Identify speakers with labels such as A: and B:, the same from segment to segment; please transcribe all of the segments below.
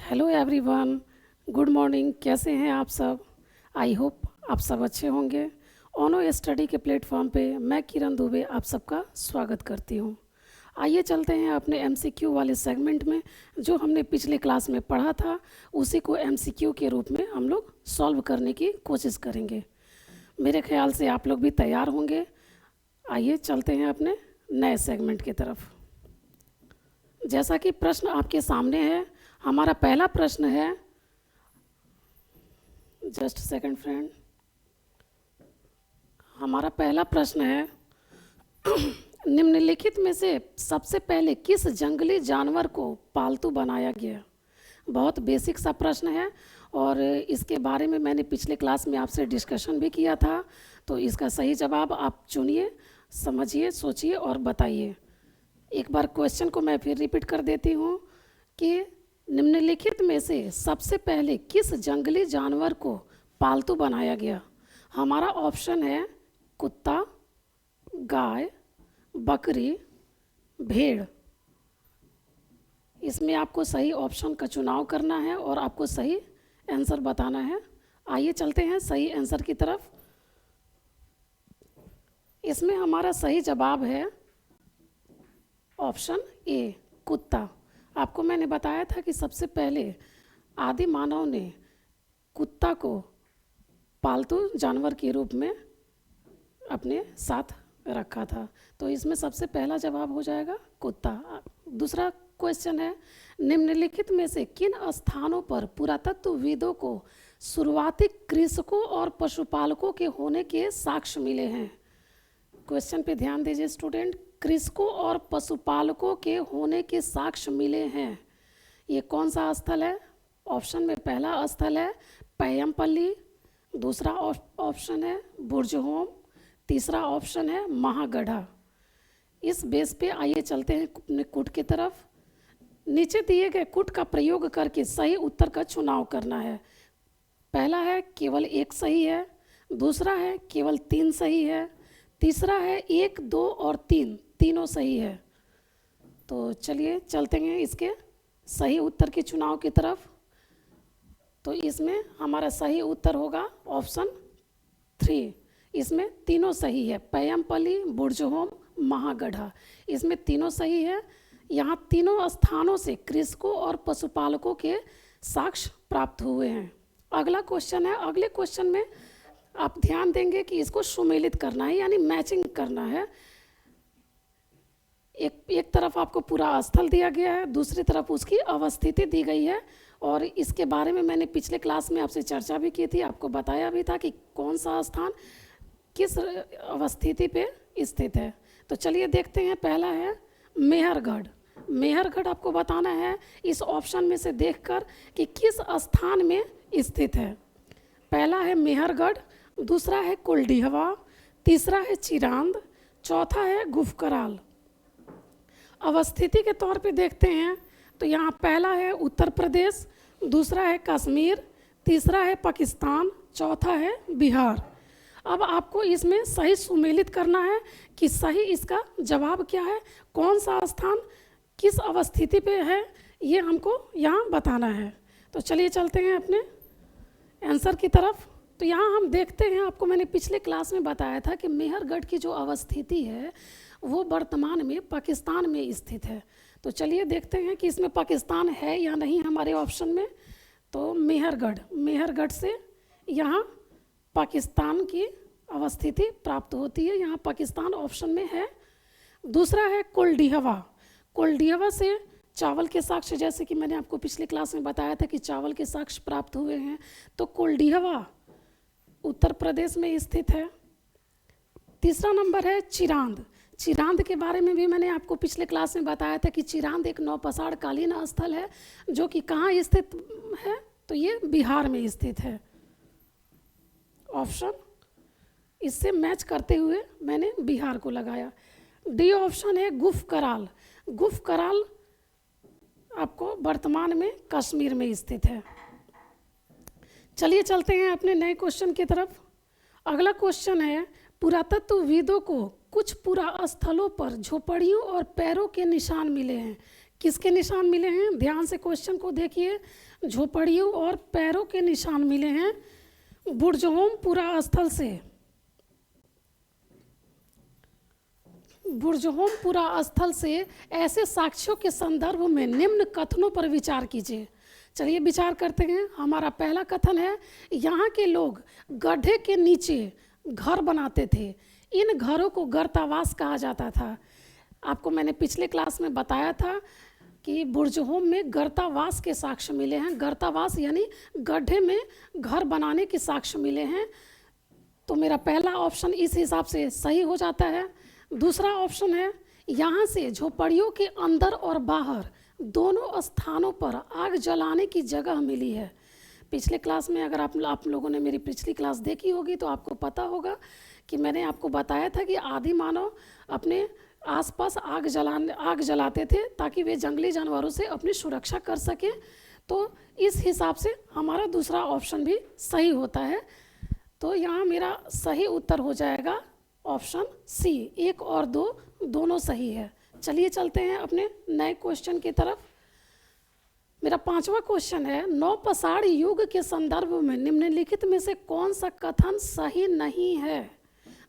A: Hello everyone, good morning. कैसे हैं आप सब? आई होप आप सब अच्छे होंगे। ऑनो स्टडी के प्लेटफॉर्म पे मैं किरण दुबे आप सबका स्वागत करती हूँ। आइए चलते हैं अपने एमसीक्यू वाले सेगमेंट में। जो हमने पिछले क्लास में पढ़ा था उसी को एमसीक्यू के रूप में हम लोग सॉल्व करने की कोशिश करेंगे। मेरे ख्याल से आप लोग भी तैयार होंगे। आइए चलते हैं अपने नए सेगमेंट की तरफ। जैसा कि प्रश्न आपके सामने है, हमारा पहला प्रश्न है, जस्ट सेकंड फ्रेंड। हमारा पहला प्रश्न है निम्नलिखित में से सबसे पहले किस जंगली जानवर को पालतू बनाया गया? बहुत बेसिक सा प्रश्न है और इसके बारे में मैंने पिछले क्लास में आपसे डिस्कशन भी किया था। तो इसका सही जवाब आप चुनिए, समझिए, सोचिए और बताइए। एक बार क्वेश्चन को मैं फिर रिपीट कर देती हूँ कि निम्नलिखित में से सबसे पहले किस जंगली जानवर को पालतू बनाया गया? हमारा ऑप्शन है कुत्ता, गाय, बकरी, भेड़। इसमें आपको सही ऑप्शन का चुनाव करना है और आपको सही आंसर बताना है। आइए चलते हैं सही आंसर की तरफ। इसमें हमारा सही जवाब है ऑप्शन ए, कुत्ता। आपको मैंने बताया था कि सबसे पहले आदि मानव ने कुत्ता को पालतू जानवर के रूप में अपने साथ रखा था। तो इसमें सबसे पहला जवाब हो जाएगा कुत्ता। दूसरा क्वेश्चन है, निम्नलिखित में से किन स्थानों पर पुरातत्वविदों को शुरुआती कृषकों और पशुपालकों के होने के साक्ष्य मिले हैं? क्वेश्चन पे ध्यान दीजिए स्टूडेंट। कृषकों और पशुपालकों के होने के साक्ष्य मिले हैं, ये कौन सा स्थल है? ऑप्शन में पहला स्थल है पैयमपल्ली, दूसरा ऑप्शन है बुर्जहोम, तीसरा ऑप्शन है महागढ़ा। इस बेस पे आइए चलते हैं अपने कुट की तरफ। नीचे दिए गए कुट का प्रयोग करके सही उत्तर का चुनाव करना है। पहला है केवल एक सही है, दूसरा है केवल 3 सही है, तीसरा है 1, 2 और 3 तीनों सही है। तो चलिए चलते हैं इसके सही उत्तर के चुनाव की तरफ। तो इसमें हमारा सही उत्तर होगा ऑप्शन 3। इसमें तीनों सही है, पैयमपल्ली, बुर्जहोम, महागढ़ा, इसमें तीनों सही है। यहाँ तीनों स्थानों से कृषकों और पशुपालकों के साक्ष्य प्राप्त हुए हैं। अगला क्वेश्चन है, अगले क्वेश्चन में आप ध्यान देंगे कि इसको सुमेलित करना है, यानी मैचिंग करना है। एक तरफ आपको पूरा स्थल दिया गया है, दूसरी तरफ उसकी अवस्थिति दी गई है और इसके बारे में मैंने पिछले क्लास में आपसे चर्चा भी की थी, आपको बताया भी था कि कौन सा स्थान किस अवस्थिति पे स्थित है। तो चलिए देखते हैं। पहला है मेहरगढ़। मेहरगढ़ आपको बताना है इस ऑप्शन में से देखकर कि किस स्थान में स्थित है। पहला है मेहरगढ़, दूसरा है कुलडीहवा, तीसरा है चिरांद, चौथा है गुफकराल। अवस्थिति के तौर पे देखते हैं तो यहाँ पहला है उत्तर प्रदेश, दूसरा है कश्मीर, तीसरा है पाकिस्तान, चौथा है बिहार। अब आपको इसमें सही सुमेलित करना है कि सही इसका जवाब क्या है, कौन सा स्थान किस अवस्थिति पे है, ये हमको यहाँ बताना है। तो चलिए चलते हैं अपने आंसर की तरफ। तो यहाँ हम देखते हैं, आपको मैंने पिछले क्लास में बताया था कि मेहरगढ़ की जो अवस्थिति है वो वर्तमान में पाकिस्तान में स्थित है। तो चलिए देखते हैं कि इसमें पाकिस्तान है या नहीं हमारे ऑप्शन में। तो मेहरगढ़ से यहाँ पाकिस्तान की अवस्थिति प्राप्त होती है, यहाँ पाकिस्तान ऑप्शन में है। दूसरा है कुलडीहवा। कुलडीहवा से चावल के साक्ष्य, जैसे कि मैंने आपको पिछले क्लास में बताया था कि चावल के साक्ष्य प्राप्त हुए हैं। तो कुलडीहवा उत्तर प्रदेश में स्थित है। तीसरा नंबर है चिरांद। चिरांद के बारे में भी मैंने आपको पिछले क्लास में बताया था कि चिरांद एक नौपसाड़ कालीन स्थल है जो कि कहाँ स्थित है, तो ये बिहार में स्थित है। ऑप्शन इससे मैच करते हुए मैंने बिहार को लगाया। डी ऑप्शन है गुफकराल। गुफकराल आपको वर्तमान में कश्मीर में स्थित है। चलिए चलते हैं अपने नए क्वेश्चन की तरफ। अगला क्वेश्चन है, पुरातत्वविदों को कुछ पुरा स्थलों पर झोपड़ियों और पैरों के निशान मिले हैं, किसके निशान मिले हैं? ध्यान से क्वेश्चन को देखिए। झोपड़ियों और पैरों के निशान मिले हैं बुर्जहोम स्थल से। बुर्जहोम स्थल से ऐसे साक्ष्यों के संदर्भ में निम्न कथनों पर विचार कीजिए। चलिए विचार करते हैं। हमारा पहला कथन है, यहाँ के लोग गड्ढे के नीचे घर बनाते थे। इन घरों को गर्तावास कहा जाता था। आपको मैंने पिछले क्लास में बताया था कि बुर्जहोम में गर्तावास के साक्ष्य मिले हैं। गर्तावास यानी गड्ढे में घर बनाने के साक्ष्य मिले हैं। तो मेरा पहला ऑप्शन इस हिसाब से सही हो जाता है। दूसरा ऑप्शन है, यहाँ से झोपड़ियों के अंदर और बाहर दोनों स्थानों पर आग जलाने की जगह मिली है। पिछले क्लास में अगर आप लोगों ने मेरी पिछली क्लास देखी होगी तो आपको पता होगा कि मैंने आपको बताया था कि आदि मानव अपने आसपास आग जलाते थे ताकि वे जंगली जानवरों से अपनी सुरक्षा कर सके। तो इस हिसाब से हमारा दूसरा ऑप्शन भी सही होता है। तो यहाँ मेरा सही उत्तर हो जाएगा ऑप्शन सी। 1 और 2 दोनों सही है। चलिए चलते हैं अपने नए क्वेश्चन की तरफ। मेरा 5वां क्वेश्चन है, नौपसाड़ युग के संदर्भ में निम्नलिखित में से कौन सा कथन सही नहीं है?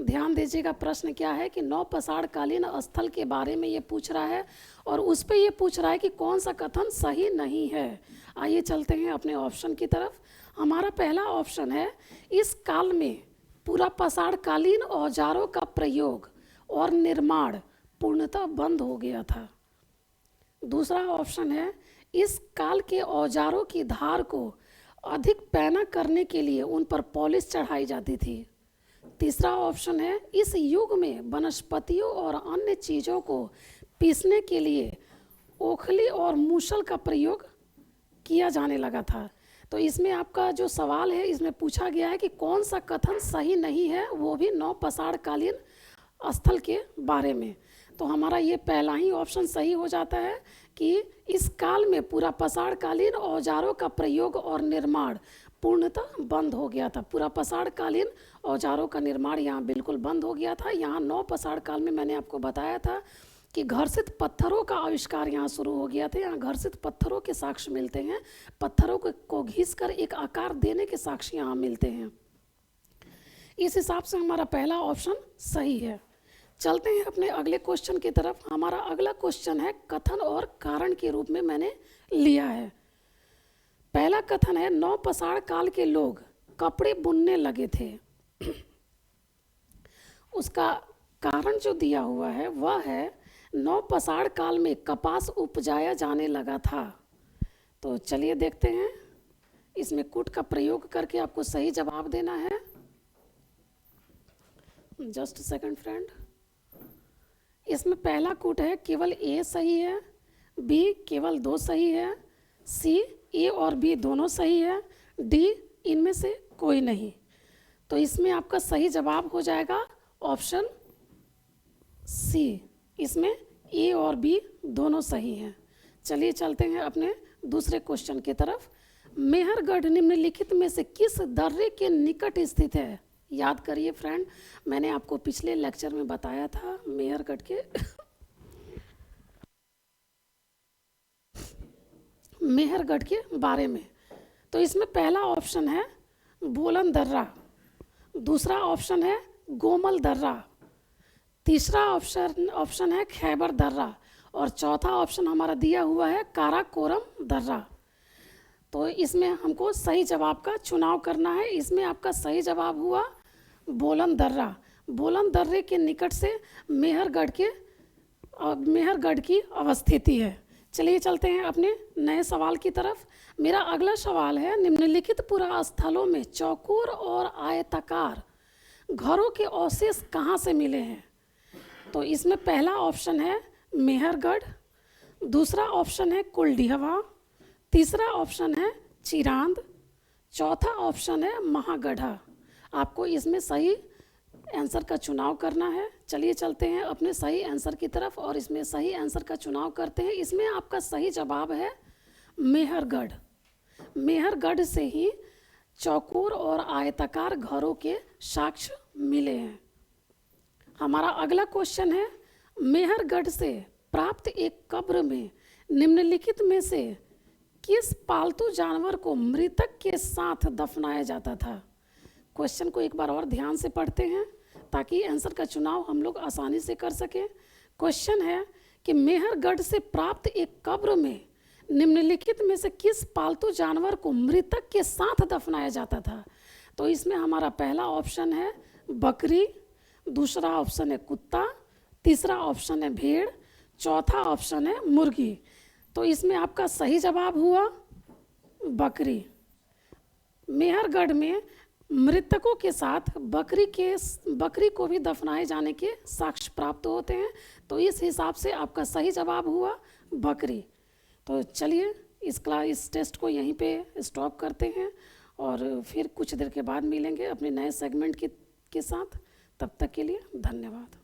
A: ध्यान दीजिएगा, प्रश्न क्या है कि नौपसाड़ कालीन स्थल के बारे में ये पूछ रहा है और उस पर ये पूछ रहा है कि कौन सा कथन सही नहीं है। आइए चलते हैं अपने ऑप्शन की तरफ। हमारा पहला ऑप्शन है, इस काल में पुरापसाड़ कालीन औजारों का प्रयोग और निर्माण पूर्णतः बंद हो गया था। दूसरा ऑप्शन है, इस काल के औजारों की धार को अधिक पैना करने के लिए उन पर पॉलिश चढ़ाई जाती थी। तीसरा ऑप्शन है, इस युग में वनस्पतियों और अन्य चीज़ों को पीसने के लिए ओखली और मूसल का प्रयोग किया जाने लगा था। तो इसमें आपका जो सवाल है इसमें पूछा गया है कि कौन सा कथन सही नहीं है, वो भी नौपसाड़ कालीन स्थल के बारे में। तो हमारा ये पहला ही ऑप्शन सही हो जाता है कि इस काल में पुरापसाड़ कालीन औजारों का प्रयोग और निर्माण पूर्णतः बंद हो गया था। पुरापसाड़ कालीन औजारों का निर्माण यहाँ बिल्कुल बंद हो गया था। यहाँ नौपसाड़ काल में मैंने आपको बताया था कि घर्षित पत्थरों का आविष्कार यहाँ शुरू हो गया था। यहाँ घर्षित पत्थरों के साक्ष्य मिलते हैं। पत्थरों को घिसकर एक आकार देने के साक्ष्य यहाँ मिलते हैं। इस हिसाब से हमारा पहला ऑप्शन सही है। चलते हैं अपने अगले क्वेश्चन की तरफ। हमारा अगला क्वेश्चन है, कथन और कारण के रूप में मैंने लिया है। पहला कथन है, नौपसाड़ काल के लोग कपड़े बुनने लगे थे। उसका कारण जो दिया हुआ है वह है, नौपसाड़ काल में कपास उपजाया जाने लगा था। तो चलिए देखते हैं, इसमें कूट का प्रयोग करके आपको सही जवाब देना है। Just second friend. इसमें पहला कूट है, केवल ए सही है, बी केवल 2 सही है, सी ए और बी दोनों सही है, डी इनमें से कोई नहीं। तो इसमें आपका सही जवाब हो जाएगा ऑप्शन सी। इसमें ए और बी दोनों सही हैं। चलिए चलते हैं अपने दूसरे क्वेश्चन की तरफ। मेहरगढ़ निम्नलिखित में से किस दर्रे के निकट स्थित है? याद करिए फ्रेंड, मैंने आपको पिछले लेक्चर में बताया था मेहरगढ़ के मेहरगढ़ के बारे में। तो इसमें पहला ऑप्शन है बोलन दर्रा, दूसरा ऑप्शन है गोमल दर्रा, तीसरा ऑप्शन है खैबर दर्रा और चौथा ऑप्शन हमारा दिया हुआ है काराकोरम दर्रा। तो इसमें हमको सही जवाब का चुनाव करना है। इसमें आपका सही जवाब हुआ बोलन दर्रा। बोलन दर्रे के निकट से मेहरगढ़ की अवस्थिति है। चलिए चलते हैं अपने नए सवाल की तरफ। मेरा अगला सवाल है, निम्नलिखित पुरास्थलों में चौकोर और आयताकार घरों के अवशेष कहाँ से मिले हैं? तो इसमें पहला ऑप्शन है मेहरगढ़, दूसरा ऑप्शन है कुलडीहवा, तीसरा ऑप्शन है चिरांद, चौथा ऑप्शन है महागढ़ा। आपको इसमें सही आंसर का चुनाव करना है। चलिए चलते हैं अपने सही आंसर की तरफ और इसमें सही आंसर का चुनाव करते हैं। इसमें आपका सही जवाब है मेहरगढ़। मेहरगढ़ से ही चौकोर और आयताकार घरों के साक्ष्य मिले हैं। हमारा अगला क्वेश्चन है, मेहरगढ़ से प्राप्त एक कब्र में निम्नलिखित में से किस पालतू जानवर को मृतक के साथ दफनाया जाता था? क्वेश्चन को एक बार और ध्यान से पढ़ते हैं ताकि आंसर का चुनाव हम लोग आसानी से कर सकें। क्वेश्चन है कि मेहरगढ़ से प्राप्त एक कब्र में निम्नलिखित में से किस पालतू जानवर को मृतक के साथ दफनाया जाता था? तो इसमें हमारा पहला ऑप्शन है बकरी, दूसरा ऑप्शन है कुत्ता, तीसरा ऑप्शन है भेड़, चौथा ऑप्शन है मुर्गी। तो इसमें आपका सही जवाब हुआ बकरी। मेहरगढ़ में मृतकों के साथ बकरी को भी दफनाए जाने के साक्ष्य प्राप्त होते हैं, तो इस हिसाब से आपका सही जवाब हुआ बकरी। तो चलिए इस टेस्ट को यहीं पे स्टॉप करते हैं और फिर कुछ देर के बाद मिलेंगे अपने नए सेगमेंट के साथ। तब तक के लिए धन्यवाद।